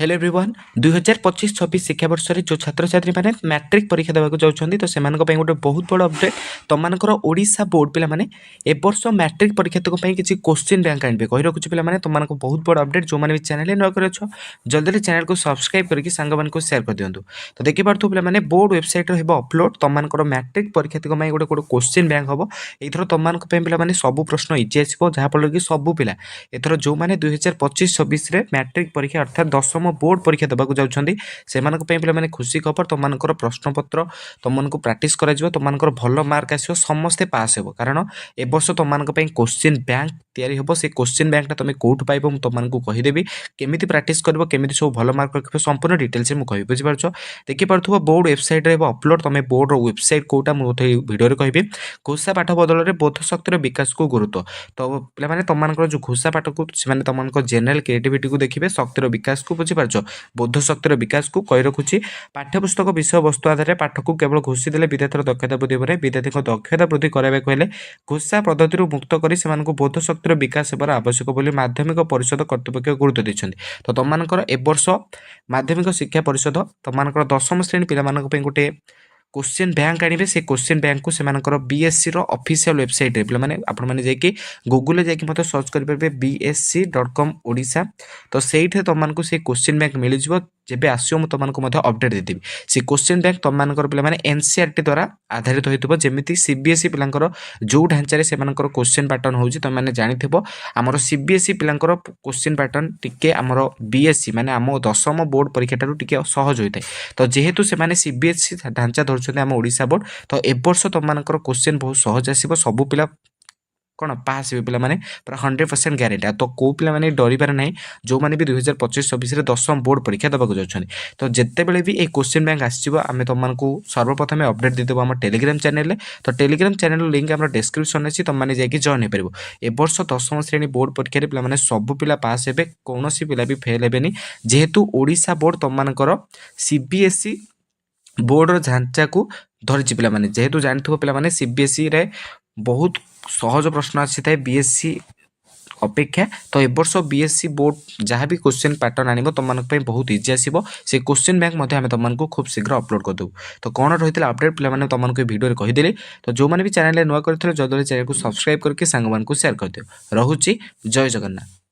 Hello everyone 2025-26 शिक्षावर्ष जो छात्र छात्री मैंने मैट्रिक परीक्षा देवाक जाउछन्ती तो सेमानक पई गोटे बहुत बड़ अपडेट तमनकर ओडिशा बोर्ड पिला माने ए वर्ष मैट्रिक परीक्षार्थी पई किछि क्वेश्चन बैंक आनबे कहि रखुछि पिला माने तमनक बहुत बड़ अपडेट जो माने भी चैनल न करे छ जल्दी चैनल को सब्सक्राइब करके संग मान को शेयर कर दियंतु तो देखि पारथु पिला माने बोर्ड वेबसाइट रे हेबो अपलोड तमनकर मैट्रिक परीक्षार्थी पई गोटे क्वेश्चन बैंक हबो एथरो तमनक पई पिला माने सब प्रश्न इजी आसीबो जहा फल कि सब पिला एथरो जो माने 2025-26 रे मैट्रिक परीक्षा अर्थात 10 बोर्ड परीक्षा देवाक जाउछन्ती सेमानक पई पिला माने खुशी खबर तमनकर प्रश्नपत्र तमनको प्रैक्टिस करा जिवो तमनकर भलो मार्क आसीबो समस्ते पास हेबो कारण ए वर्ष तमनक पई क्वेश्चन बैंक तयारी हेबो से क्वेश्चन बैंक ता तमे कोठु पाइबो म तमनको कहि देबी केमिति प्रैक्टिस करबो केमिति सब भलो मार्क रखबो संपूर्ण डिटेल्स में कहबी बुझि पारछो देखि पारथुबो बोर्ड वेबसाइट रे हेबो अपलोड तमे बोर्ड रो वेबसाइट कोटा म वीडियो रे कहबी घोषा पाठ बदल रे बोध शक्तिर विकास को गुरुत्व तो पिला माने तमनकर जो घोषा पाठ को से माने तमनको जनरल क्रिएटिविटी को देखिबे शक्तिर विकास को बुझि पारछो बोध शक्तिर विकास को कहि रखुछि पाठ्यपुस्तक विषय वस्तु आधार रे पाठ को केवल घोषि देले विद्यार्थीर दक्षता वृद्धि करे विद्यार्थी दक्षता वृद्धि कराबे कहले घोषा पद्धति रु मुक्त करी सेमानको बोध शक्तिर विकास हेबार आवश्यक बोली माध्यमिक परिषद कर्तृपक्ष गुरुत्व दैछन्ति तो तमनकर ए वर्ष माध्यमिक शिक्षा परिषद तमनकर 10म श्रेणी पिला मानक पे गोटे क्वेश्चन बैंक आनिबे से क्वेश्चन बैंक को सेमानकर बीएससी रो ऑफिशियल वेबसाइट रे पिला माने आपण माने जाय कि गूगल रे जाय कि मते सर्च करि परबे bsc.com ओडिशा तो सेइठे तमनको से क्वेश्चन बैंक मिलि जिवो जेबे आसियो म तमनको मते अपडेट देतिबी से क्वेश्चन बैंक तमनकर पिला माने एनसीईआरटी द्वारा आधारित होइतबो जेमिति सीबीएसई पिलांकर जो ढांचा रे सेमानकर क्वेश्चन पैटर्न होउची त माने जानिथिबो हमर सीबीएसई पिलांकर क्वेश्चन पैटर्न टिके हमर बीएससी माने हम 10म बोर्ड परीक्षा टारु टिके सहज होइतै तो जेहेतु से माने सीबीएसई ढांचा धरछथि हम ओडिशा बोर्ड तो ए वर्ष तमनकर क्वेश्चन बहुत सहज आसीबो सब पिला कोन पास हे पिला माने पूरा 100% गारंटी तो को पिला माने डरी पारे नै जो माने भी 2025-26 रे 10म बोर्ड परीक्षा दबाक जाउछन तो जत्ते बेले भी ए क्वेश्चन बैंक आसीबो आमे तमनको सर्वप्रथम अपडेट दे देबो हमर टेलीग्राम चैनल रे तो टेलीग्राम चैनल लिंक हमर डिस्क्रिप्शन अछि तम माने जाय कि जॉइन हे परबो ए वर्ष 10म श्रेणी बोर्ड परीक्षा रे पिला माने सब पिला पास हेबे कोनोसी पिला भी फेल हेबेनी जेहेतु ओडिशा बोर्ड तमनकर सीबीएसई बोर्ड रो ढांचा को धरिछि पिला माने जेहेतु जानथिबो पिला माने सीबीएसई रे बहुत सहज प्रश्न आसी थाए बीएससी अपेक्षा तो ए वर्ष बीएससी बोर्ड जहाँ भी क्वेश्चन पैटर्न आनिबो तमनक पे बहुत इजी आसीबो से क्वेश्चन बैंक मध्ये हम तमनको खूब शीघ्र अपलोड कर दउ तो कोन रहितला अपडेट पिला माने तमनको वीडियो रे कहि देले तो जो माने भी चैनल रे नवा करथले जल्दी चैनल को सब्सक्राइब करके संग मान को शेयर कर दियो रहुची जय जगन्नाथ।